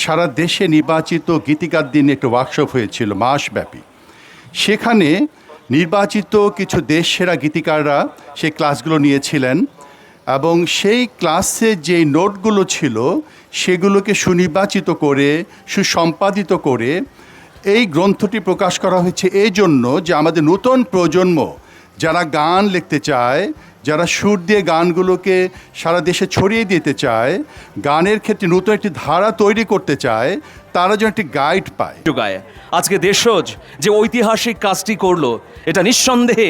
সারা দেশে নির্বাচিত গীতিকারদের নিয়ে একটা ওয়ার্কশপ হয়েছিল মাসব্যাপী। সেখানে নির্বাচিত কিছু দেশ সেরা গীতিকাররা সেই ক্লাসগুলো নিয়েছিলেন এবং সেই ক্লাসে যে নোটগুলো ছিল সেগুলোকে সুনির্বাচিত করে সুসম্পাদিত করে এই গ্রন্থটি প্রকাশ করা হয়েছে এই জন্য যে আমাদের নতুন প্রজন্ম যারা গান লিখতে চায়, যারা সুর দিয়ে গানগুলোকে সারা দেশে ছড়িয়ে দিতে চায়, গানের ক্ষেত্রে নতুন একটি ধারা তৈরি করতে চায়, তারা যেন একটি গাইড পায়। আজকে দেশজ যে ঐতিহাসিক কাজটি করলো, এটা নিঃসন্দেহে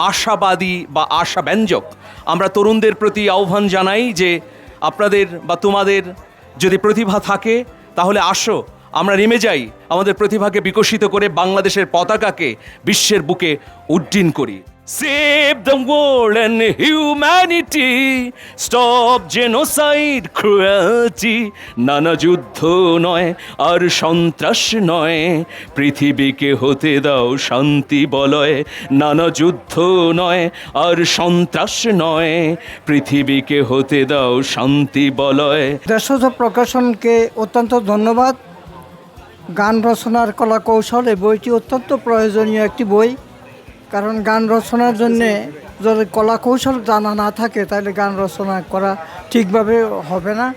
আশাবাদী বা আশাব্যঞ্জক। আমরা তরুণদের প্রতি আহ্বান জানাই যে আপনাদের বা তোমাদের যদি প্রতিভা থাকে তাহলে আসো, আমরা নেমে যাই, আমাদের প্রতিভাকে বিকশিত করে বাংলাদেশের পতাকাকে বিশ্বের বুকে উড্ডীন করি। Save the world and humanity, stop genocide, cruelty, নানা যুদ্ধ নয় আর সন্ত্রাস নয়, পৃথিবীকে হতে দাও শান্তি বলয়, নানা যুদ্ধ নয় আর সন্ত্রাস নয়, পৃথিবীকে হতে দাও শান্তি বলয়। দেশজ প্রকাশনকে অত্যন্ত ধন্যবাদ। গান রচনার কলা কৌশল এই বইটি অত্যন্ত প্রয়োজনীয় একটি বই, কারণ গান রচনার জন্যে যদি কলা কৌশল জানা না থাকে তাহলে গান রচনা করা ঠিকভাবে হবে না।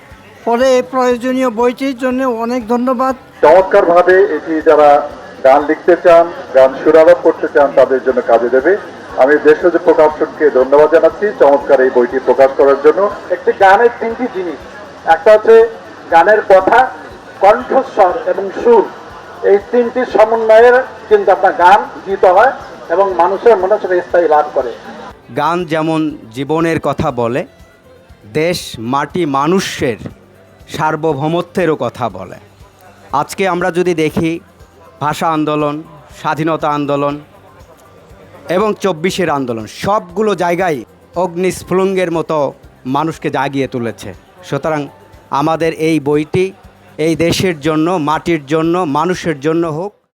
ফলে এই প্রয়োজনীয় বইটির জন্য অনেক ধন্যবাদ। চমৎকারভাবে এটি যারা গান লিখতে চান, গান সুরারোপ করতে চান তাদের জন্য কাজে দেবে। আমি দেশজ প্রকাশনকে ধন্যবাদ জানাচ্ছি চমৎকার এই বইটি প্রকাশ করার জন্য। একটি গানের তিনটি জিনিস, একটা হচ্ছে গানের কথা, কণ্ঠস্বর এবং সুর, এই তিনটির সমন্বয়ের কিন্তু আপনার গান গীত হয় এবং মানুষের মনে হচ্ছে স্থায়ী লাভ করে। গান যেমন জীবনের কথা বলে, দেশ মাটি মানুষের সার্বভৌমত্বেরও কথা বলে। আজকে আমরা যদি দেখি ভাষা আন্দোলন, স্বাধীনতা আন্দোলন এবং ২৪-এর আন্দোলন সবগুলো জায়গায় অগ্নিস্ফুলিঙ্গের মতো মানুষকে জাগিয়ে তুলেছে। সুতরাং আমাদের এই বইটি এই দেশের জন্য, মাটির জন্য, মানুষের জন্য হোক।